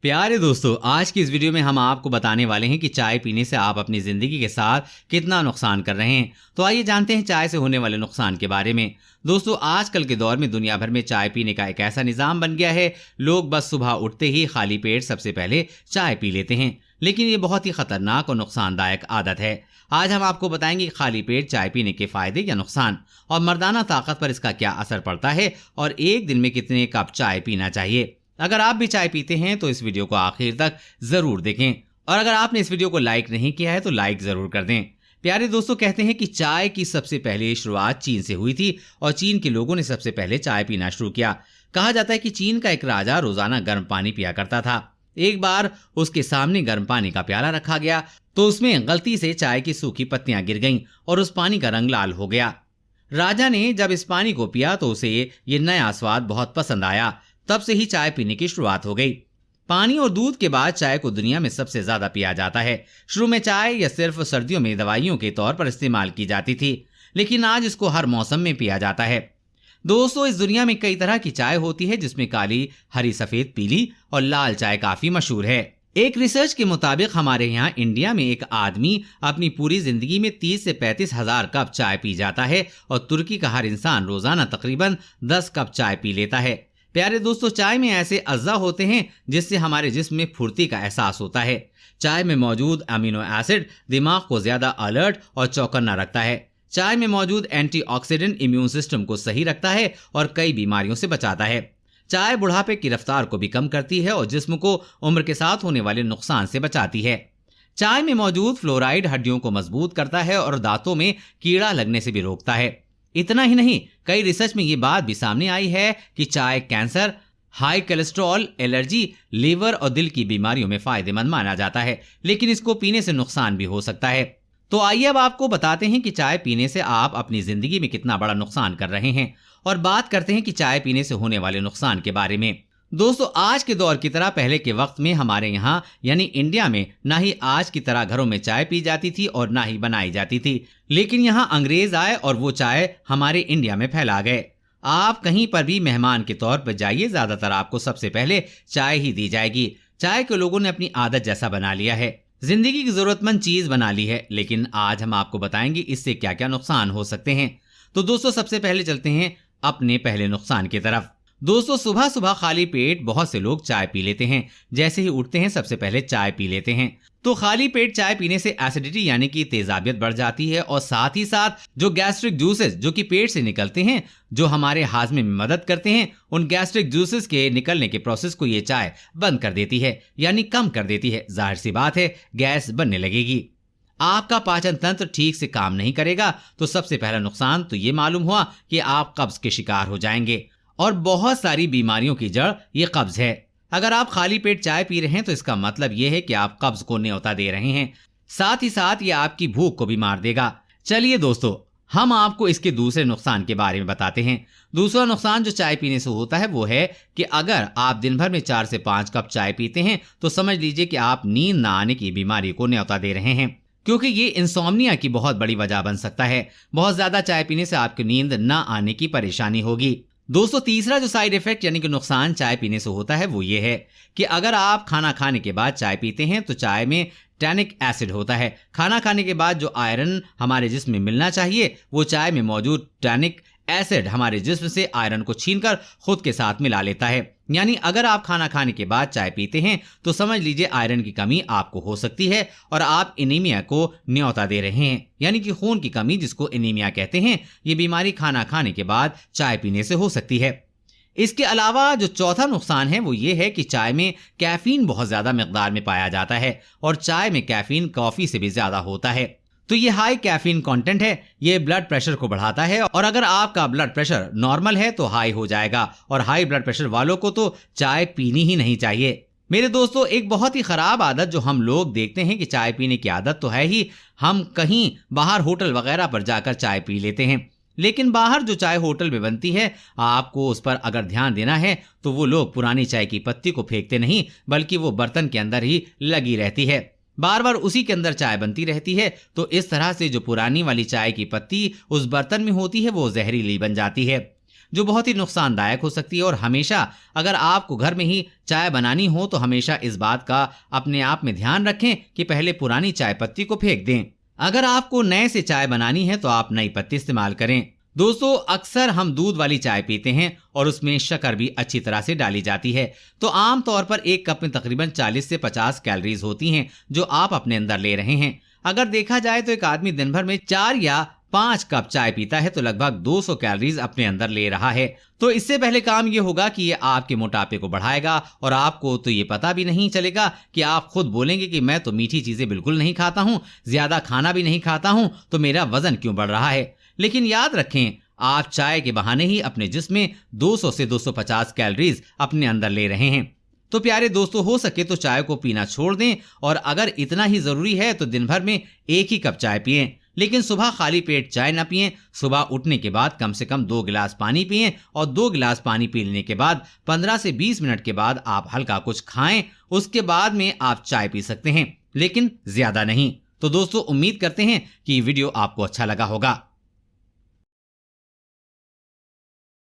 प्यारे दोस्तों, आज की इस वीडियो में हम आपको बताने वाले हैं कि चाय पीने से आप अपनी जिंदगी के साथ कितना नुकसान कर रहे हैं। तो आइए जानते हैं चाय से होने वाले नुकसान के बारे में। दोस्तों, आजकल के दौर में दुनिया भर में चाय पीने का एक ऐसा निजाम बन गया है, लोग बस सुबह उठते ही खाली पेट सबसे पहले चाय पी लेते हैं। लेकिन ये बहुत ही खतरनाक और नुकसानदायक आदत है। आज हम आपको बताएंगे खाली पेट चाय पीने के फायदे या नुकसान, और मर्दाना ताकत पर इसका क्या असर पड़ता है, और एक दिन में कितने कप चाय पीना चाहिए। अगर आप भी चाय पीते हैं तो इस वीडियो को आखिर तक जरूर देखें, और अगर आपने इस वीडियो को लाइक नहीं किया है तो लाइक जरूर कर दें। प्यारे दोस्तों, कहते हैं कि चाय की सबसे पहले शुरुआत चीन से हुई थी, और चीन के लोगों ने सबसे पहले चाय पीना शुरू किया। कहा जाता है कि चीन का एक राजा रोजाना गर्म पानी पिया करता था। एक बार उसके सामने गर्म पानी का प्याला रखा गया तो उसमें गलती से चाय की सूखी पत्तियां गिर गईं और उस पानी का रंग लाल हो गया। राजा ने जब इस पानी को पिया तो उसे ये नया स्वाद बहुत पसंद आया। तब से ही चाय पीने की शुरुआत हो गई। पानी और दूध के बाद चाय को दुनिया में सबसे ज्यादा पिया जाता है। शुरू में चाय या सिर्फ सर्दियों में दवाइयों के तौर पर इस्तेमाल की जाती थी, लेकिन आज इसको हर मौसम में पिया जाता है। दोस्तों, इस दुनिया में कई तरह की चाय होती है, जिसमें काली, हरी, सफेद, पीली और लाल चाय काफी मशहूर है। एक रिसर्च के मुताबिक हमारे यहाँ इंडिया में एक आदमी अपनी पूरी जिंदगी में 30 से 35 हजार कप चाय पी जाता है, और तुर्की का हर इंसान रोजाना तकरीबन 10 कप चाय पी लेता है। प्यारे दोस्तों, चाय में ऐसे अज्जा होते हैं जिससे हमारे जिस्म में फुर्ती का एहसास होता है। चाय में मौजूद अमीनो एसिड दिमाग को ज्यादा अलर्ट और चौकन्ना रखता है। चाय में मौजूद एंटीऑक्सीडेंट इम्यून सिस्टम को सही रखता है और कई बीमारियों से बचाता है। चाय बुढ़ापे की रफ्तार को भी कम करती है और जिस्म को उम्र के साथ होने वाले नुकसान से बचाती है। चाय में मौजूद फ्लोराइड हड्डियों को मजबूत करता है और दांतों में कीड़ा लगने से भी रोकता है। इतना ही नहीं, कई रिसर्च में ये बात भी सामने आई है कि चाय cancer, high cholesterol, allergy, liver और दिल की बीमारियों में फायदेमंद माना जाता है, लेकिन इसको पीने से नुकसान भी हो सकता है। तो आइए अब आपको बताते हैं कि चाय पीने से आप अपनी जिंदगी में कितना बड़ा नुकसान कर रहे हैं, और बात करते हैं कि चाय पीने से होने वाले नुकसान के बारे में। दोस्तों, आज के दौर की तरह पहले के वक्त में हमारे यहाँ यानी इंडिया में ना ही आज की तरह घरों में चाय पी जाती थी और ना ही बनाई जाती थी, लेकिन यहाँ अंग्रेज आए और वो चाय हमारे इंडिया में फैला गए। आप कहीं पर भी मेहमान के तौर पर जाइए, ज्यादातर आपको सबसे पहले चाय ही दी जाएगी। चाय को लोगों ने अपनी आदत जैसा बना लिया है, जिंदगी की जरूरतमंद चीज बना ली है। लेकिन आज हम आपको बताएंगे इससे क्या क्या नुकसान हो सकते हैं। तो दोस्तों, सबसे पहले चलते हैं अपने पहले नुकसान की तरफ। दोस्तों, सुबह सुबह खाली पेट बहुत से लोग चाय पी लेते हैं। जैसे ही उठते हैं सबसे पहले चाय पी लेते हैं। तो खाली पेट चाय पीने से एसिडिटी यानी कि तेजाबियत बढ़ जाती है, और साथ ही साथ जो गैस्ट्रिक जूसेस जो कि पेट से निकलते हैं, जो हमारे हाजमे में मदद करते हैं, उन गैस्ट्रिक जूसेस के निकलने के प्रोसेस को ये चाय बंद कर देती है, यानी कम कर देती है। जाहिर सी बात है, गैस बनने लगेगी, आपका पाचन तंत्र ठीक से काम नहीं करेगा। तो सबसे पहला नुकसान तो ये मालूम हुआ कि आप कब्ज के शिकार हो जाएंगे, और बहुत सारी बीमारियों की जड़ ये कब्ज है। अगर आप खाली पेट चाय पी रहे हैं तो इसका मतलब ये है कि आप कब्ज को न्योता दे रहे हैं, साथ ही साथ ये आपकी भूख को भी मार देगा। चलिए दोस्तों, हम आपको इसके दूसरे नुकसान के बारे में बताते हैं। दूसरा नुकसान जो चाय पीने से होता है वो है कि अगर आप दिन भर में 4 से 5 कप चाय पीते हैं तो समझ लीजिए कि आप नींद न आने की बीमारी को न्योता दे रहे हैं, क्योंकि ये इंसोम्निया की बहुत बड़ी वजह बन सकता है। बहुत ज्यादा चाय पीने से आपकी नींद न आने की परेशानी होगी। दोस्तों, तीसरा जो साइड इफेक्ट यानी कि नुकसान चाय पीने से होता है वो ये है कि अगर आप खाना खाने के बाद चाय पीते हैं तो चाय में टैनिक एसिड होता है। खाना खाने के बाद जो आयरन हमारे जिस्म में मिलना चाहिए, वो चाय में मौजूद टैनिक एसिड हमारे जिस्म से आयरन को छीनकर खुद के साथ मिला लेता है। यानी अगर आप खाना खाने के बाद चाय पीते हैं तो समझ लीजिए आयरन की कमी आपको हो सकती है, और आप एनीमिया को न्योता दे रहे हैं, यानी कि खून की कमी जिसको एनीमिया कहते हैं। ये बीमारी खाना खाने के बाद चाय पीने से हो सकती है। इसके अलावा जो चौथा नुकसान है वो ये है कि चाय में कैफीन बहुत ज्यादा मिकदार में पाया जाता है, और चाय में कैफीन कॉफी से भी ज्यादा होता है। तो ये हाई कैफीन कंटेंट है, ये ब्लड प्रेशर को बढ़ाता है, और अगर आपका ब्लड प्रेशर नॉर्मल है तो हाई हो जाएगा, और हाई ब्लड प्रेशर वालों को तो चाय पीनी ही नहीं चाहिए। मेरे दोस्तों, एक बहुत ही खराब आदत जो हम लोग देखते हैं कि चाय पीने की आदत तो है ही, हम कहीं बाहर होटल वगैरह पर जाकर चाय पी लेते हैं, लेकिन बाहर जो चाय होटल में बनती है, आपको उस पर अगर ध्यान देना है तो वो लोग पुरानी चाय की पत्ती को फेंकते नहीं, बल्कि वो बर्तन के अंदर ही लगी रहती है, बार बार उसी के अंदर चाय बनती रहती है। तो इस तरह से जो पुरानी वाली चाय की पत्ती उस बर्तन में होती है वो जहरीली बन जाती है। जो बहुत ही नुकसानदायक हो सकती है। और हमेशा अगर आपको घर में ही चाय बनानी हो तो हमेशा इस बात का अपने आप में ध्यान रखें कि पहले पुरानी चाय पत्ती को फेंक दें। अगर आपको नए से चाय बनानी है तो आप नई पत्ती इस्तेमाल करें। दोस्तों, अक्सर हम दूध वाली चाय पीते हैं और उसमें शक्कर भी अच्छी तरह से डाली जाती है, तो आमतौर पर एक कप में तकरीबन 40 से 50 कैलोरीज होती हैं जो आप अपने अंदर ले रहे हैं। अगर देखा जाए तो एक आदमी दिन भर में 4 या 5 कप चाय पीता है तो लगभग 200 कैलोरीज अपने अंदर ले रहा है। तो इससे पहले काम ये होगा कि ये आपके मोटापे को बढ़ाएगा और आपको तो ये पता भी नहीं चलेगा कि आप खुद बोलेंगे कि मैं तो मीठी चीजें बिल्कुल नहीं खाता हूँ, ज्यादा खाना भी नहीं खाता हूँ, तो मेरा वजन क्यों बढ़ रहा है। लेकिन याद रखें, आप चाय के बहाने ही अपने जिस्म में 200 से 250 कैलोरीज अपने अंदर ले रहे हैं। तो प्यारे दोस्तों, हो सके तो चाय को पीना छोड़ दें और अगर इतना ही जरूरी है तो दिन भर में एक ही कप चाय पिएं, लेकिन सुबह खाली पेट चाय न पिएं। सुबह उठने के बाद कम से कम 2 गिलास पानी पिएं और 2 गिलास पानी पी लेने के बाद 15 से 20 मिनट के बाद आप हल्का कुछ खाएं। उसके बाद में आप चाय पी सकते हैं, लेकिन ज्यादा नहीं। तो दोस्तों, उम्मीद करते हैं कि वीडियो आपको अच्छा लगा होगा।